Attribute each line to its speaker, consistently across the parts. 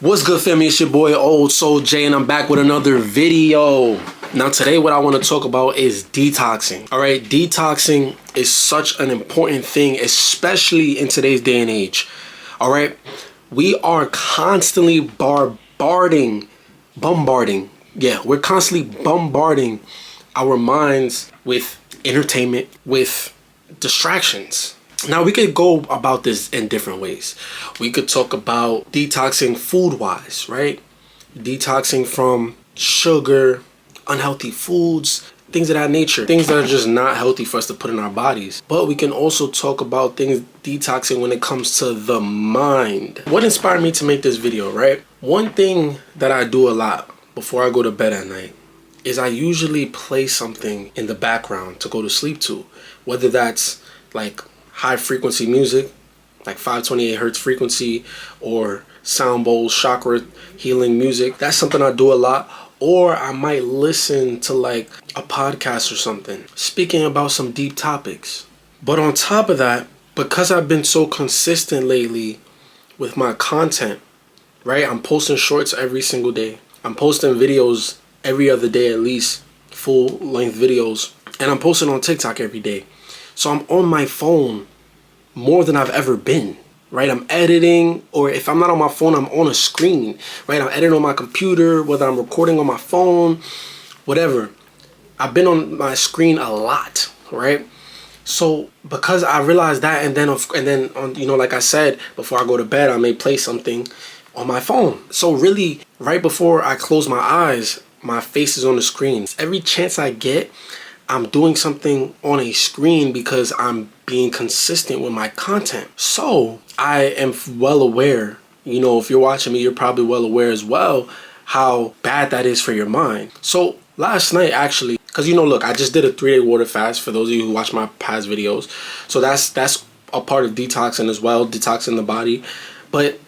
Speaker 1: What's good, family? It's your boy Old Soul J, and I'm back with another video. Now today what I want to talk about is detoxing. Alright, detoxing is such an important thing, especially in today's day and age. Alright, we are constantly bombarding. We're constantly bombarding our minds with entertainment, with distractions. Now, we could go about this in different ways. We could talk about detoxing food-wise, right? Detoxing from sugar, unhealthy foods, things of that nature. Things that are just not healthy for us to put in our bodies. But we can also talk about things detoxing when it comes to the mind. What inspired me to make this video, right? One thing that I do a lot before I go to bed at night is I usually play something in the background to go to sleep to. Whether that's like high frequency music, like 528 hertz frequency, or sound bowls, chakra healing music. That's something I do a lot. Or I might listen to like a podcast or something speaking about some deep topics. But on top of that, because I've been so consistent lately with my content, right? I'm posting shorts every single day. I'm posting videos every other day, at least full length videos. And I'm posting on TikTok every day. So I'm on my phone more than I've ever been, right? I'm editing, or if I'm not on my phone, I'm on a screen, right? I'm editing on my computer, whether I'm recording on my phone, whatever. I've been on my screen a lot, right? So because I realized that, and then on, like I said, before I go to bed, I may play something on my phone. So really, right before I close my eyes, my face is on the screen. Every chance I get, I'm doing something on a screen because I'm being consistent with my content. So I am well aware, if you're watching me, you're probably well aware as well how bad that is for your mind. So last night, actually, because look, I just did a 3-day water fast for those of you who watch my past videos. So that's a part of detoxing as well, detoxing the body. But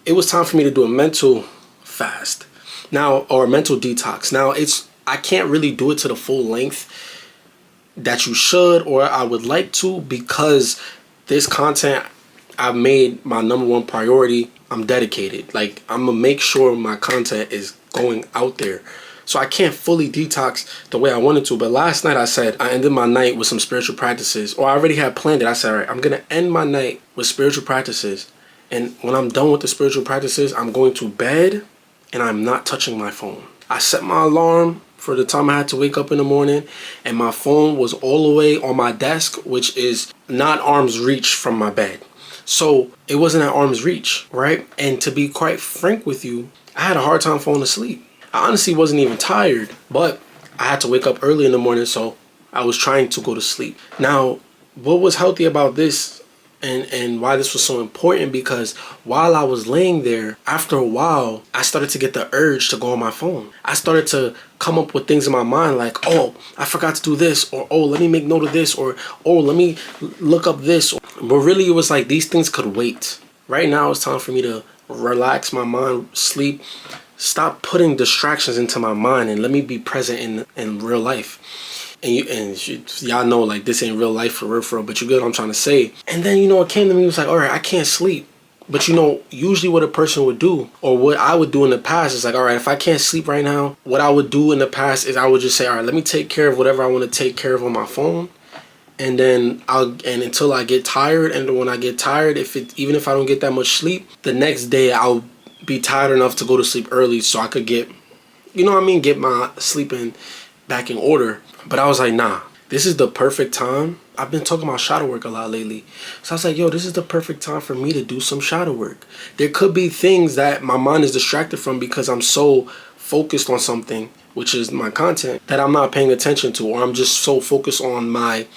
Speaker 1: it was time for me to do a mental fast now, or a mental detox. Now I can't really do it to the full length that you should, or I would like to, because this content I've made my number one priority. I'm dedicated. Like, I'm gonna make sure my content is going out there. So I can't fully detox the way I wanted to. But last night I ended my night with some spiritual practices, or I already had planned it. I said, all right, I'm gonna end my night with spiritual practices. And when I'm done with the spiritual practices, I'm going to bed and I'm not touching my phone. I set my alarm for the time I had to wake up in the morning, and my phone was all the way on my desk, which is not arm's reach from my bed. So it wasn't at arm's reach, right? And to be quite frank with you, I had a hard time falling asleep. I honestly wasn't even tired, but I had to wake up early in the morning, so I was trying to go to sleep. Now, what was healthy about this and why this was so important, because while I was laying there, after a while, I started to get the urge to go on my phone. I started to come up with things in my mind like, oh, I forgot to do this, or oh, let me make note of this, or oh, let me look up this. But really, it was like these things could wait. Right now, it's time for me to relax my mind, sleep, stop putting distractions into my mind, and let me be present in real life. Y'all know, like, this ain't real life for real, but you get what I'm trying to say. And then, it came to me, it was like, all right, I can't sleep. But usually what a person would do, or what I would do in the past, is like, all right, if I can't sleep right now, what I would do in the past is I would just say, all right, let me take care of whatever I want to take care of on my phone. And then until I get tired, and when I get tired, even if I don't get that much sleep, the next day I'll be tired enough to go to sleep early so I could get my sleeping back in order. But I was like, nah, this is the perfect time. I've been talking about shadow work a lot lately. So I was like, yo, this is the perfect time for me to do some shadow work. There could be things that my mind is distracted from because I'm so focused on something, which is my content, that I'm not paying attention to, or I'm just so focused on my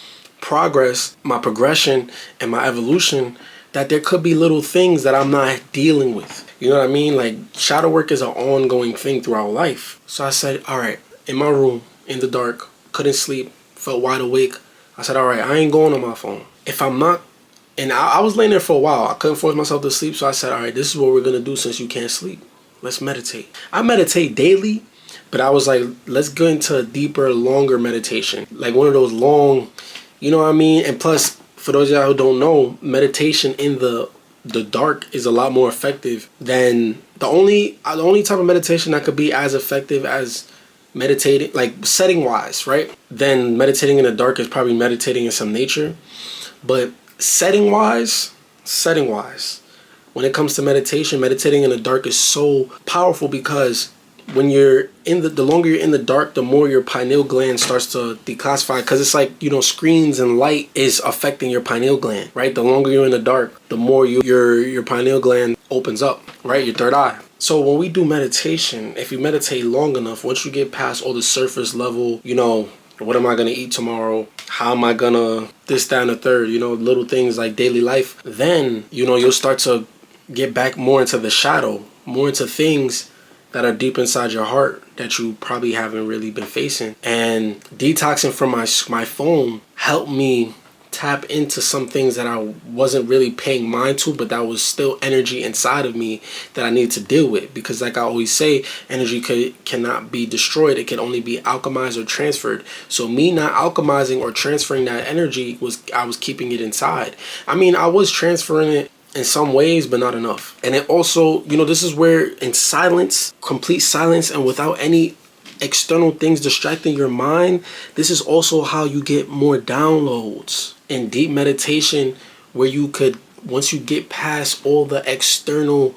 Speaker 1: progress, my progression, and my evolution, that there could be little things that I'm not dealing with. You know what I mean? Like, shadow work is an ongoing thing throughout life. So I said, all right, in my room, in the dark, couldn't sleep, felt wide awake. I said, all right, I ain't going on my phone. If I'm not, and I was laying there for a while. I couldn't force myself to sleep. So I said, all right, this is what we're going to do since you can't sleep. Let's meditate. I meditate daily, but I was like, let's go into a deeper, longer meditation. Like one of those long, you know what I mean? And plus, for those of y'all who don't know, meditation in the dark is a lot more effective than The only type of meditation that could be as effective as meditating, like setting wise, right? Then meditating in the dark is probably meditating in some nature. But setting wise, when it comes to meditation, meditating in the dark is so powerful because when you're in the longer you're in the dark, the more your pineal gland starts to declassify, because it's like, screens and light is affecting your pineal gland, right? The longer you're in the dark, the more your pineal gland opens up, right? Your third eye. So when we do meditation, if you meditate long enough, once you get past all the surface level, what am I going to eat tomorrow? How am I going to this, that, and the third, little things like daily life, then, you'll start to get back more into the shadow, more into things that are deep inside your heart that you probably haven't really been facing. And detoxing from my phone helped me tap into some things that I wasn't really paying mind to, but that was still energy inside of me that I need to deal with. Because like I always say, energy cannot be destroyed. It can only be alchemized or transferred. So me not alchemizing or transferring that energy I was keeping it inside. I mean, I was transferring it in some ways, but not enough. And it also, this is where in silence, complete silence, and without any external things distracting your mind, this is also how you get more downloads. In deep meditation, where you could, once you get past all the external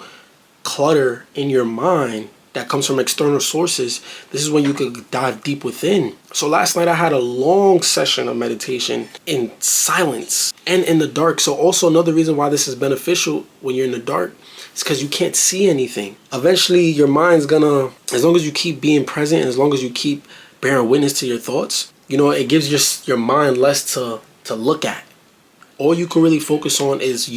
Speaker 1: clutter in your mind that comes from external sources, this is when you could dive deep within. So last night I had a long session of meditation in silence and in the dark. So also another reason why this is beneficial when you're in the dark is because you can't see anything. Eventually your mind's gonna, as long as you keep being present and as long as you keep bearing witness to your thoughts, it gives your mind less to look at. All you can really focus on is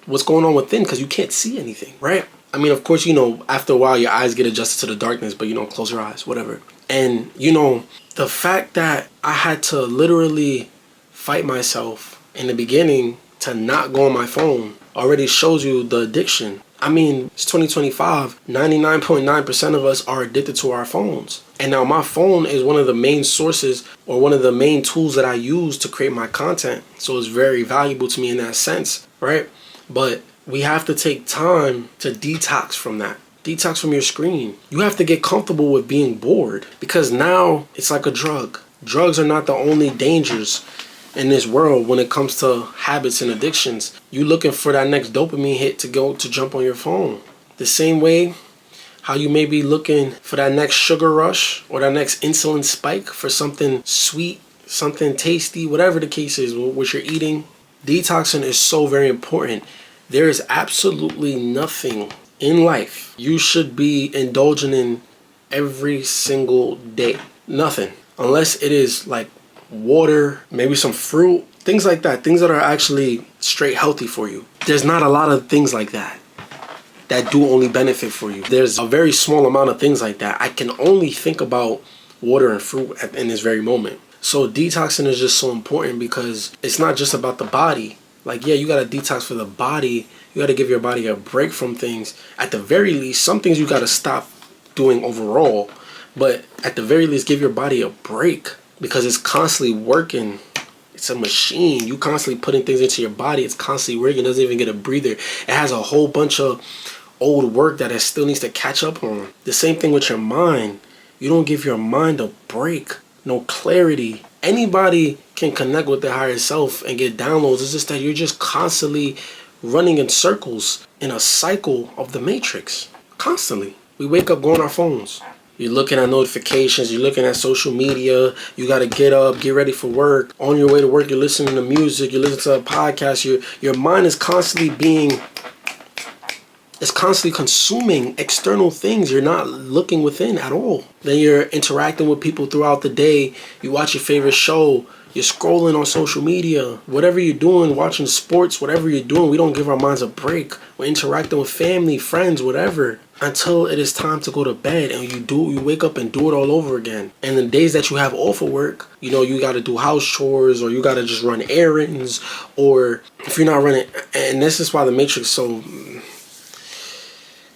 Speaker 1: what's going on within, because you can't see anything, right? I mean, of course, after a while your eyes get adjusted to the darkness, but close your eyes, whatever. And the fact that I had to literally fight myself in the beginning to not go on my phone already shows you the addiction. I mean, it's 2025, 99.9% of us are addicted to our phones. And now my phone is one of the main sources or one of the main tools that I use to create my content. So it's very valuable to me in that sense, right? But we have to take time to detox from that. Detox from your screen. You have to get comfortable with being bored, because now it's like a drug. Drugs are not the only dangers in this world when it comes to habits and addictions. You looking for that next dopamine hit to jump on your phone. The same way how you may be looking for that next sugar rush or that next insulin spike for something sweet, something tasty, whatever the case is, what you're eating. Detoxing is so very important. There is absolutely nothing in life you should be indulging in every single day. Nothing. Unless it is like water, maybe some fruit, things like that. Things that are actually straight healthy for you. There's not a lot of things like that do only benefit for you. There's a very small amount of things like that. I can only think about water and fruit in this very moment. So detoxing is just so important because it's not just about the body. Like, yeah, you got to detox for the body. You got to give your body a break from things. At the very least, some things you got to stop doing overall. But at the very least, give your body a break, because it's constantly working. It's a machine. You constantly putting things into your body. It's constantly working. It doesn't even get a breather. It has a whole bunch of old work that it still needs to catch up on. The same thing with your mind. You don't give your mind a break. No clarity. Anybody can connect with their higher self and get downloads. It's just that you're just constantly running in circles in a cycle of the matrix. Constantly. We wake up, go on our phones. You're looking at notifications, you're looking at social media, you got to get up, get ready for work. On your way to work, you're listening to music, you're listening to a podcast. Your mind is constantly it's constantly consuming external things. You're not looking within at all. Then you're interacting with people throughout the day. You watch your favorite show. You're scrolling on social media. Whatever you're doing, watching sports, whatever you're doing, we don't give our minds a break. We're interacting with family, friends, whatever, until it is time to go to bed, and you wake up and do it all over again. And the days that you have off of work, you got to do house chores, or you got to just run errands, or if you're not running, and this is why the Matrix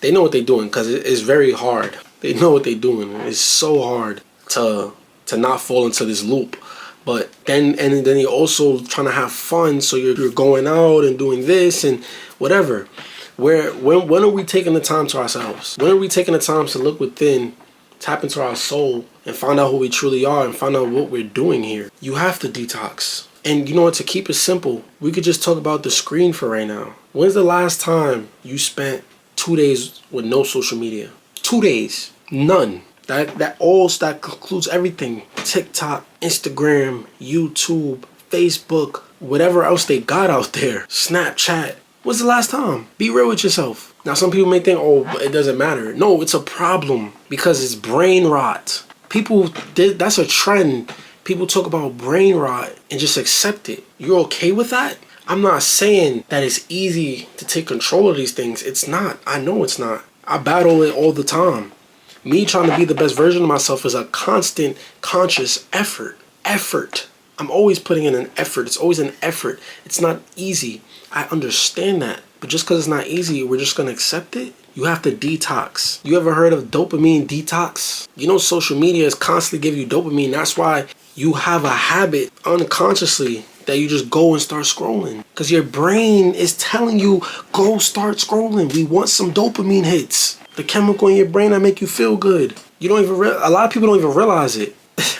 Speaker 1: they know what they're doing, because it's very hard. They know what they're doing. It's so hard to not fall into this loop. But then you're also trying to have fun, so you're going out and doing this and whatever. When are we taking the time to ourselves? When are we taking the time to look within, tap into our soul, and find out who we truly are and find out what we're doing here? You have to detox. And you know what, to keep it simple, we could just talk about the screen for right now. When's the last time you spent 2 days with no social media? 2 days. None. That concludes everything. TikTok, Instagram, YouTube, Facebook, whatever else they got out there. Snapchat. When's the last time? Be real with yourself. Now some people may think, oh, it doesn't matter. No, it's a problem because it's brain rot. That's a trend. People talk about brain rot and just accept it. You're okay with that? I'm not saying that it's easy to take control of these things. It's not. I know it's not. I battle it all the time. Me trying to be the best version of myself is a constant, conscious effort. I'm always putting in an effort. It's always an effort. It's not easy. I understand that. But just because it's not easy, we're just going to accept it? You have to detox. You ever heard of dopamine detox? You know, social media is constantly giving you dopamine. That's why you have a habit unconsciously that you just go and start scrolling. Because your brain is telling you, go start scrolling. We want some dopamine hits. The chemical in your brain that make you feel good. You don't even a lot of people don't even realize it.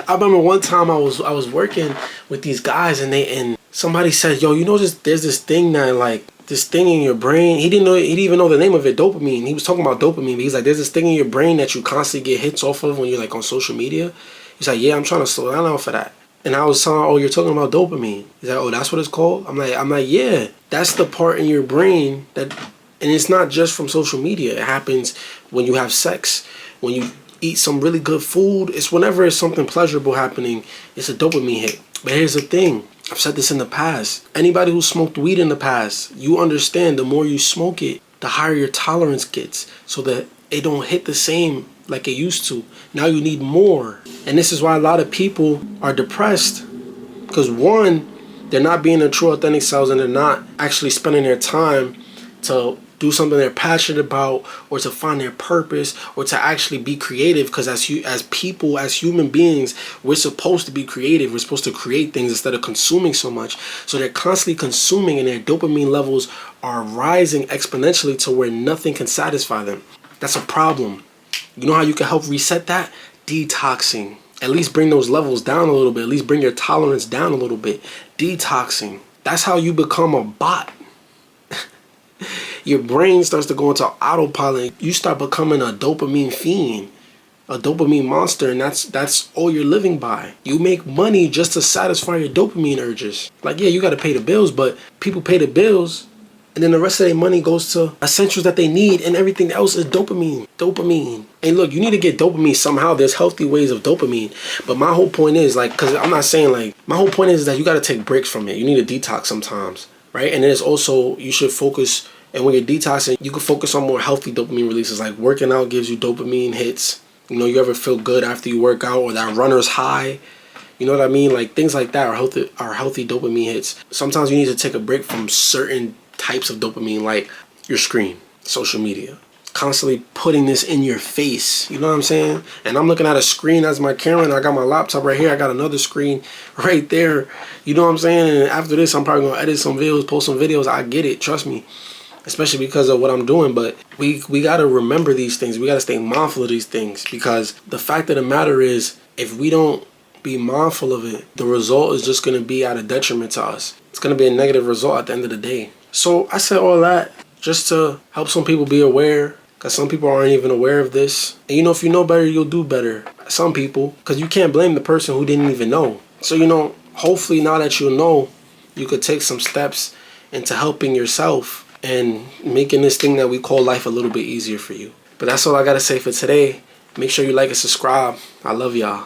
Speaker 1: I remember one time I was working with these guys and somebody said, yo, you know, there's this thing that like, this thing in your brain. He didn't even know the name of it, dopamine. He was talking about dopamine, but he's like, there's this thing in your brain that you constantly get hits off of when you're like on social media. He's like, yeah, I'm trying to slow down off of that. And I was telling him, oh, you're talking about dopamine. He's like, oh, that's what it's called? I'm like, yeah, that's the part in your brain that, and it's not just from social media. It happens when you have sex, when you eat some really good food. It's whenever it's something pleasurable happening, it's a dopamine hit. But here's the thing. I've said this in the past. Anybody who smoked weed in the past, you understand the more you smoke it, the higher your tolerance gets so that it don't hit the same like it used to. Now you need more. And this is why a lot of people are depressed. Because one, they're not being their true authentic selves and they're not actually spending their time to do something they're passionate about or to find their purpose or to actually be creative. Because as people, as human beings, we're supposed to be creative. We're supposed to create things instead of consuming so much. So they're constantly consuming and their dopamine levels are rising exponentially to where nothing can satisfy them. That's a problem. You know how you can help reset that? Detoxing. At least bring those levels down a little bit. At least bring your tolerance down a little bit. Detoxing. That's how you become a bot. Your brain starts to go into autopilot. You start becoming a dopamine fiend, a dopamine monster, and that's all you're living by. You make money just to satisfy your dopamine urges. Like, yeah, you got to pay the bills, but people pay the bills, and then the rest of their money goes to essentials that they need, and everything else is dopamine. Dopamine. And look, you need to get dopamine somehow. There's healthy ways of dopamine. But my whole point is, like, because I'm not saying, like, my whole point is that you got to take breaks from it. You need to detox sometimes, right? And then it's also, you should focus. And when you're detoxing, you can focus on more healthy dopamine releases. Like working out gives you dopamine hits. You know, you ever feel good after you work out or that runner's high? You know what I mean? Like things like that are healthy dopamine hits. Sometimes you need to take a break from certain types of dopamine, like your screen, social media. Constantly putting this in your face. You know what I'm saying? And I'm looking at a screen as my camera and I got my laptop right here. I got another screen right there. You know what I'm saying? And after this, I'm probably going to edit some videos, post some videos. I get it. Trust me. Especially because of what I'm doing, but we got to remember these things. We got to stay mindful of these things because the fact of the matter is if we don't be mindful of it, the result is just going to be at a detriment to us. It's going to be a negative result at the end of the day. So I said all that just to help some people be aware because some people aren't even aware of this. And you know, if you know better, you'll do better. Some people, because you can't blame the person who didn't even know. So, you know, hopefully now that you know, you could take some steps into helping yourself and making this thing that we call life a little bit easier for you. But that's all I gotta say for today. Make sure you like and subscribe. I love y'all.